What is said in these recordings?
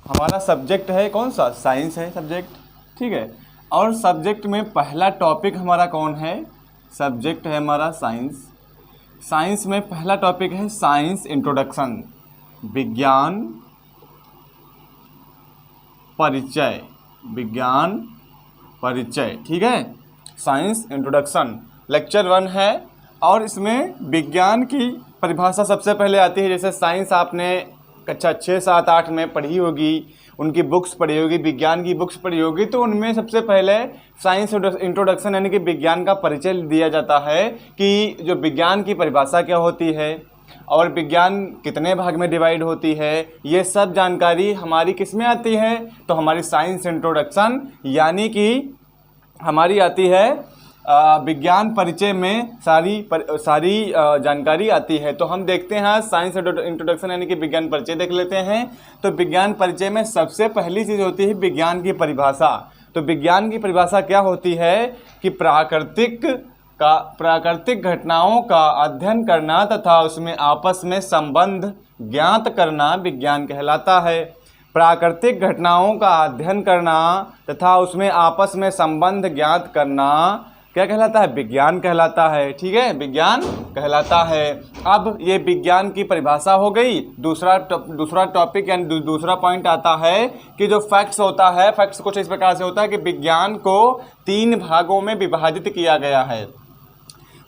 हमारा सब्जेक्ट है कौन सा, साइंस है सब्जेक्ट, ठीक है। और सब्जेक्ट में पहला टॉपिक हमारा कौन है, सब्जेक्ट है हमारा साइंस। साइंस में पहला टॉपिक है साइंस इंट्रोडक्शन, विज्ञान परिचय, विज्ञान परिचय, ठीक है। साइंस इंट्रोडक्शन लेक्चर 1 है और इसमें विज्ञान की परिभाषा सबसे पहले आती है। जैसे साइंस आपने कक्षा 6, 7, 8 में पढ़ी होगी, उनकी बुक्स पढ़ी होगी, विज्ञान की बुक्स पढ़ी होगी, तो उनमें सबसे पहले साइंस इंट्रोडक्शन यानी कि विज्ञान का परिचय दिया जाता है कि जो विज्ञान की परिभाषा क्या होती है और विज्ञान कितने भाग में डिवाइड होती है, ये सब जानकारी हमारी किस में आती है, तो हमारी साइंस इंट्रोडक्शन यानी कि हमारी आती है विज्ञान परिचय में सारी जानकारी आती है। तो हम देखते हैं साइंस इंट्रोडक्शन यानी कि विज्ञान परिचय देख लेते हैं। तो विज्ञान परिचय में सबसे पहली चीज़ होती है विज्ञान की परिभाषा। तो विज्ञान की परिभाषा क्या होती है कि प्राकृतिक घटनाओं का अध्ययन करना तथा उसमें आपस में संबंध ज्ञात करना विज्ञान कहलाता है। प्राकृतिक घटनाओं का अध्ययन करना तथा उसमें आपस में संबंध ज्ञात करना क्या कहलाता है, विज्ञान कहलाता है, ठीक है, विज्ञान कहलाता है। अब ये विज्ञान की परिभाषा हो गई। दूसरा टॉपिक यानी दूसरा पॉइंट आता है कि जो फैक्ट्स होता है, फैक्ट्स कुछ इस प्रकार से होता है कि विज्ञान को 3 भागों में विभाजित किया गया है।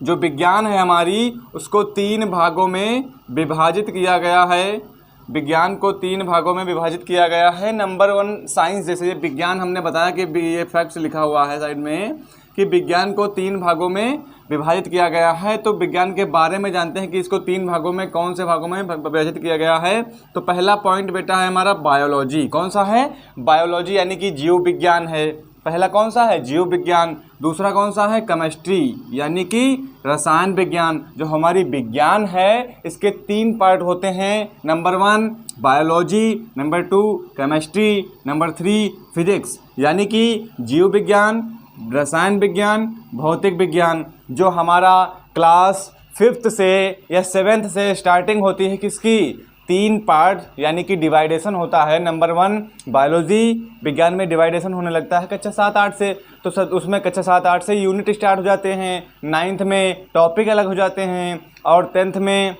जो विज्ञान है हमारी उसको 3 भागों में विभाजित किया गया है। विज्ञान को 3 भागों में विभाजित किया गया है। नंबर 1 साइंस, जैसे ये विज्ञान हमने बताया कि ये फैक्ट्स लिखा हुआ है साइड में कि विज्ञान को 3 भागों में विभाजित किया गया है। तो विज्ञान के बारे में जानते हैं कि इसको 3 भागों में, कौन से भागों में विभाजित किया गया है। तो पहला पॉइंट बेटा है हमारा बायोलॉजी। कौन सा है, बायोलॉजी यानी कि जीव विज्ञान है। पहला कौन सा है, जीव विज्ञान। दूसरा कौन सा है, केमिस्ट्री यानी कि रसायन विज्ञान। जो हमारी विज्ञान है इसके 3 पार्ट होते हैं। Number 1 biology, number 2 chemistry, number 3 physics यानी कि जीव विज्ञान, रसायन विज्ञान, भौतिक विज्ञान। जो हमारा क्लास 5th से या 7th से स्टार्टिंग होती है किसकी, 3 पार्ट यानी कि डिवाइडेशन होता है। नंबर 1 बायोलॉजी विज्ञान में डिवाइडेशन होने लगता है कक्षा 7-8 से। तो उसमें कक्षा 7-8 से यूनिट स्टार्ट हो जाते हैं। 9th में टॉपिक अलग हो जाते हैं और 10th में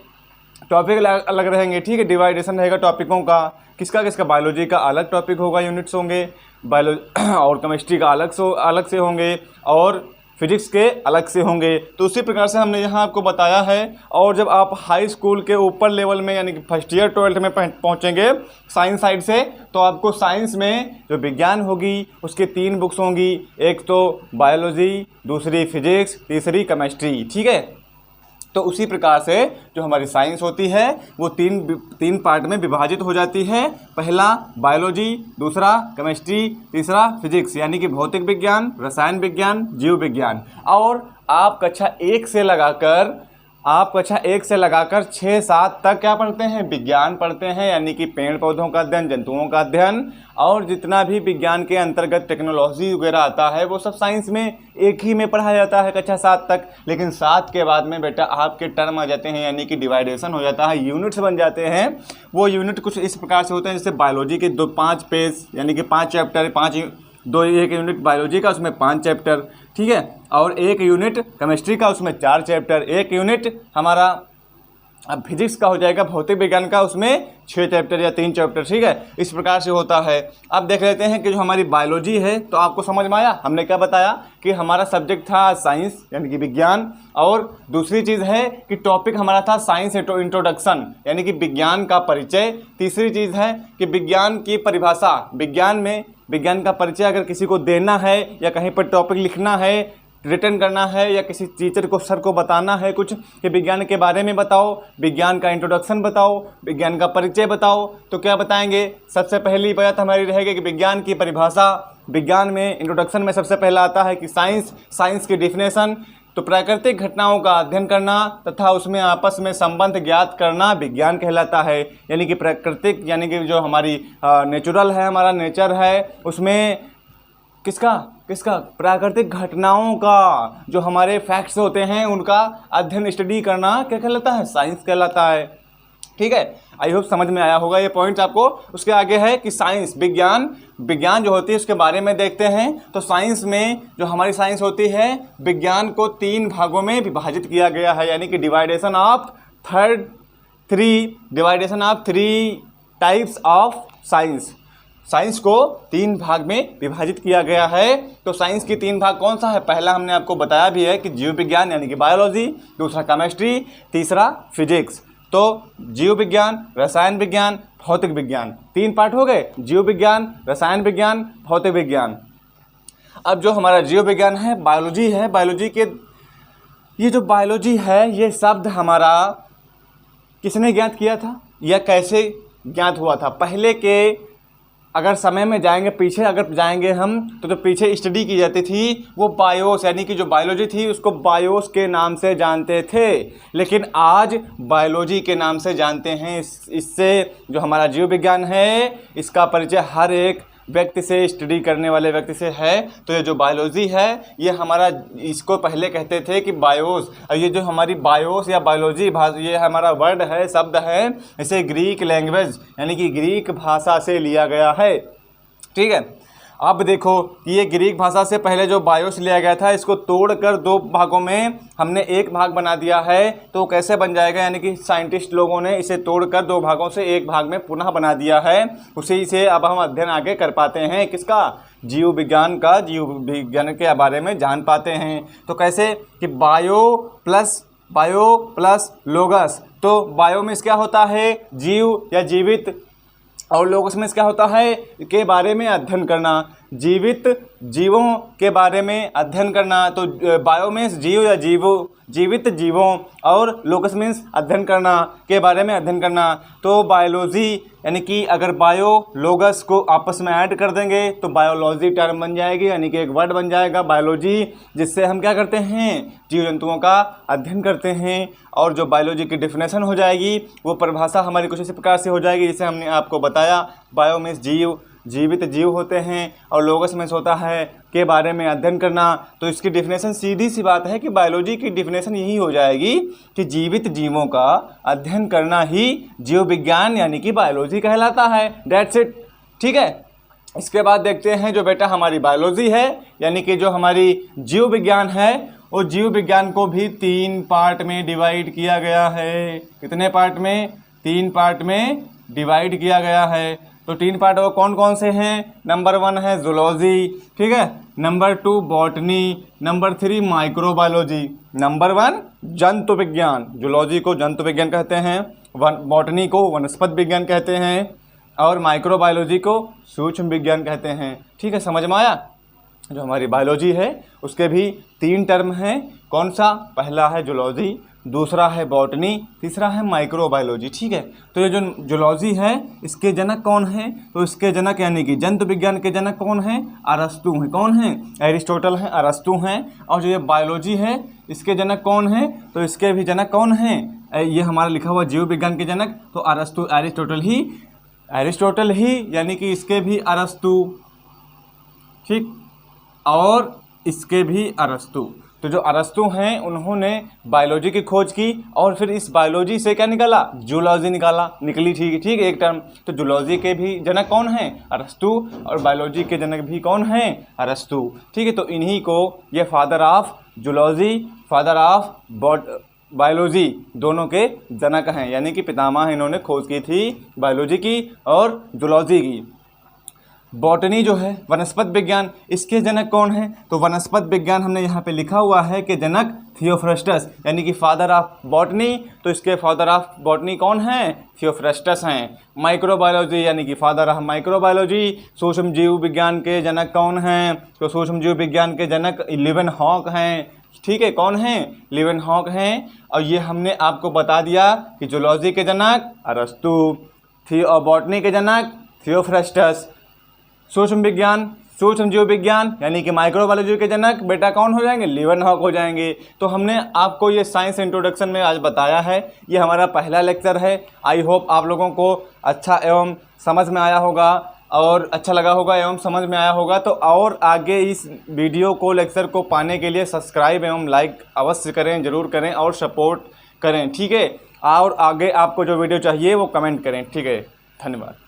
टॉपिक अलग रहेंगे, ठीक है। डिवाइडेशन रहेगा टॉपिकों का, किसका किसका, बायोलॉजी का अलग टॉपिक होगा, यूनिट्स होंगे बायोलॉजी और केमिस्ट्री का अलग से होंगे और फिजिक्स के अलग से होंगे। तो उसी प्रकार से हमने यहाँ आपको बताया है। और जब आप हाई स्कूल के ऊपर लेवल में यानी कि फर्स्ट ईयर 12th में पहुँचेंगे साइंस साइड से, तो आपको साइंस में जो विज्ञान होगी उसके 3 बुक्स होंगी। एक तो बायोलॉजी, दूसरी फिजिक्स, तीसरी केमिस्ट्री, ठीक है। तो उसी प्रकार से जो हमारी साइंस होती है वो 3 पार्ट में विभाजित हो जाती है। पहला बायोलॉजी, दूसरा केमिस्ट्री, तीसरा फिजिक्स यानी कि भौतिक विज्ञान, रसायन विज्ञान, जीव विज्ञान। और आप कक्षा 1 से लगाकर 6-7 तक क्या पढ़ते हैं, विज्ञान पढ़ते हैं यानी कि पेड़ पौधों का अध्ययन, जंतुओं का अध्ययन और जितना भी विज्ञान के अंतर्गत टेक्नोलॉजी वगैरह आता है वो सब साइंस में एक ही में पढ़ाया जाता है कक्षा 7 तक। लेकिन 7 के बाद में बेटा आपके टर्म आ जाते हैं यानी कि डिवाइडेशन हो जाता है, यूनिट्स बन जाते हैं। वो यूनिट कुछ इस प्रकार से होते हैं जैसे बायोलॉजी के 5 पेज यानी कि 5 चैप्टर, एक यूनिट बायोलॉजी का उसमें 5 चैप्टर, ठीक है। और 1 यूनिट केमिस्ट्री का उसमें 4 चैप्टर, 1 यूनिट हमारा अब फिजिक्स का हो जाएगा, भौतिक विज्ञान का उसमें 6 चैप्टर या 3 चैप्टर, ठीक है। इस प्रकार से होता है। अब देख लेते हैं कि जो हमारी बायोलॉजी है, तो आपको समझ में आया हमने क्या बताया कि हमारा सब्जेक्ट था साइंस यानी कि विज्ञान। और दूसरी चीज़ है कि टॉपिक हमारा था साइंस इंट्रोडक्शन यानी कि विज्ञान का परिचय। तीसरी चीज़ है कि विज्ञान की परिभाषा, विज्ञान का परिचय अगर किसी को देना है या कहीं पर टॉपिक लिखना है, रिटर्न करना है या किसी टीचर को, सर को बताना है कुछ कि विज्ञान के बारे में बताओ, विज्ञान का इंट्रोडक्शन बताओ, विज्ञान का परिचय बताओ, तो क्या बताएंगे। सबसे पहली बात हमारी रहेगी कि विज्ञान की परिभाषा। विज्ञान में इंट्रोडक्शन में सबसे पहला आता है कि साइंस की डिफिनेशन। तो प्राकृतिक घटनाओं का अध्ययन करना तथा उसमें आपस में संबंध ज्ञात करना विज्ञान कहलाता है। यानी कि प्राकृतिक यानी कि जो हमारी नेचुरल है, हमारा नेचर है, उसमें किसका प्राकृतिक घटनाओं का, जो हमारे फैक्ट्स होते हैं उनका अध्ययन स्टडी करना क्या कहलाता है, साइंस कहलाता है। ठीक है, आई होप समझ में आया होगा ये पॉइंट आपको। उसके आगे है कि साइंस, विज्ञान जो होती है उसके बारे में देखते हैं। तो साइंस में जो हमारी साइंस होती है, विज्ञान को 3 भागों में विभाजित किया गया है, यानी कि division of 3 types of science. Science को 3 भाग में विभाजित किया गया है। तो साइंस की 3 भाग कौन सा है? पहला हमने आपको बताया भी है कि जीव विज्ञान यानी कि बायोलॉजी, दूसरा केमिस्ट्री, तीसरा फिजिक्स। तो जीव विज्ञान, रसायन विज्ञान, भौतिक विज्ञान, 3 पार्ट हो गए, जीव विज्ञान, रसायन विज्ञान, भौतिक विज्ञान। अब जो हमारा जीव विज्ञान है, बायोलॉजी है, बायोलॉजी के ये जो बायोलॉजी है, ये शब्द हमारा किसने ज्ञात किया था या कैसे ज्ञात हुआ था? पहले के अगर समय में जाएंगे, पीछे अगर जाएंगे हम, तो जो पीछे स्टडी की जाती थी वो बायोस यानी कि जो बायोलॉजी थी उसको बायोस के नाम से जानते थे, लेकिन आज बायोलॉजी के नाम से जानते हैं। इससे जो हमारा जीव विज्ञान है इसका परिचय हर एक व्यक्ति से, स्टडी करने वाले व्यक्ति से है। तो ये जो बायोलॉजी है ये हमारा, इसको पहले कहते थे कि बायोस, और ये जो हमारी बायोस या बायोलॉजी ये हमारा वर्ड है, शब्द है, इसे ग्रीक लैंग्वेज यानी कि ग्रीक भाषा से लिया गया है। ठीक है, अब देखो कि ये ग्रीक भाषा से पहले जो बायोस लिया गया था, इसको तोड़कर 2 भागों में हमने एक भाग बना दिया है। तो कैसे बन जाएगा? यानी कि साइंटिस्ट लोगों ने इसे तोड़कर 2 भागों से एक भाग में पुनः बना दिया है। उसी से अब हम अध्ययन आगे कर पाते हैं, किसका? जीव विज्ञान का, जीव विज्ञान के बारे में जान पाते हैं। तो कैसे कि बायो प्लस लोगस। तो बायो में क्या होता है? जीव या जीवित, और लोगोस में क्या होता है? के बारे में अध्ययन करना, जीवित जीवों के बारे में अध्ययन करना। तो बायो में जीव या जीवित जीवों, और लोगस मीन्स अध्ययन करना, के बारे में अध्ययन करना। तो बायोलॉजी यानी कि अगर बायो लोगस को आपस में ऐड कर देंगे तो बायोलॉजी टर्म बन जाएगी, यानी कि एक वर्ड बन जाएगा बायोलॉजी, जिससे हम क्या करते हैं? जीव जंतुओं का अध्ययन करते हैं। और जो बायोलॉजी की डेफिनेशन हो जाएगी वो परिभाषा हमारी कुछ इसी प्रकार से हो जाएगी, जिसे हमने आपको बताया। बायो मीन्स जीवित जीव होते हैं, और लोगस में होता है के बारे में अध्ययन करना। तो इसकी डेफिनेशन सीधी सी बात है कि बायोलॉजी की डेफिनेशन यही हो जाएगी कि जीवित जीवों का अध्ययन करना ही जीव विज्ञान यानी कि बायोलॉजी कहलाता है। That's it. ठीक है, इसके बाद देखते हैं जो बेटा हमारी बायोलॉजी है यानी कि जो हमारी जीव विज्ञान है, वो जीव विज्ञान को भी 3 पार्ट में डिवाइड किया गया है। कितने पार्ट में? 3 पार्ट में डिवाइड किया गया है। तो 3 पार्ट वो कौन कौन से हैं? नंबर 1 है जूलॉजी, ठीक है, number 2 botany, number 3 microbiology. Number 1 जंतु विज्ञान, जूलॉजी को जंतु विज्ञान कहते हैं, बॉटनी को वनस्पति विज्ञान कहते हैं, और माइक्रोबायोलॉजी को सूक्ष्म विज्ञान कहते हैं। ठीक है, समझ में आया? जो हमारी बायोलॉजी है उसके भी 3 टर्म हैं। कौन सा? पहला है जूलॉजी, दूसरा है बॉटनी, तीसरा है माइक्रोबायोलॉजी। ठीक है, तो ये जो जूलॉजी है इसके जनक कौन है? तो इसके जनक यानी कि जंतु विज्ञान के जनक कौन है? अरस्तु हैं। कौन है? एरिस्टोटल हैं, अरस्तु हैं। और जो ये बायोलॉजी है इसके जनक कौन है? तो इसके भी जनक कौन हैं? ये हमारा लिखा हुआ जीव विज्ञान के जनक तो एरिस्टोटल ही यानी कि इसके भी अरस्तु, ठीक, और इसके भी अरस्तु। तो जो अरस्तु हैं उन्होंने बायोलॉजी की खोज की, और फिर इस बायोलॉजी से क्या निकाला? जूलॉजी निकली। ठीक, एक टर्म। तो जूलॉजी के भी जनक कौन हैं? अरस्तु, और बायोलॉजी के जनक भी कौन हैं? अरस्तु। ठीक है, तो इन्हीं को ये father of zoology, father of biology दोनों के जनक हैं, यानी कि पितामह इन्होंने खोज की थी बायोलॉजी की और जूलॉजी की। बॉटनी जो है वनस्पति विज्ञान, इसके जनक कौन है? तो वनस्पति विज्ञान हमने यहाँ पे लिखा हुआ है कि जनक थियोफ्रस्टस यानी कि फादर ऑफ बॉटनी। तो इसके फादर ऑफ बॉटनी कौन है? थियोफ्रस्टस हैं। माइक्रोबायोलॉजी यानी कि फादर ऑफ माइक्रोबायोलॉजी। सूक्ष्म जीव विज्ञान के जनक कौन हैं? तो सूक्ष्म जीव विज्ञान के जनक लीवेनहॉक हैं। ठीक है, कौन हैं? लीवेनहॉक हैं। और ये हमने आपको बता दिया कि जूलॉजी के जनक अरस्तु, बॉटनी के जनक थियोफ्रस्टस, सूक्ष्म जीव विज्ञान यानी कि माइक्रोबायोलॉजी के जनक बेटा कौन हो जाएंगे? लीवेनहॉक हो जाएंगे। तो हमने आपको ये साइंस इंट्रोडक्शन में आज बताया है। ये हमारा पहला लेक्चर है। आई होप आप लोगों को अच्छा एवं समझ में आया होगा और अच्छा लगा होगा एवं समझ में आया होगा। तो और आगे इस वीडियो को, लेक्चर को पाने के लिए सब्सक्राइब एवं लाइक अवश्य करें, ज़रूर करें और सपोर्ट करें। ठीक है, और आगे आपको जो वीडियो चाहिए वो कमेंट करें। ठीक है, धन्यवाद।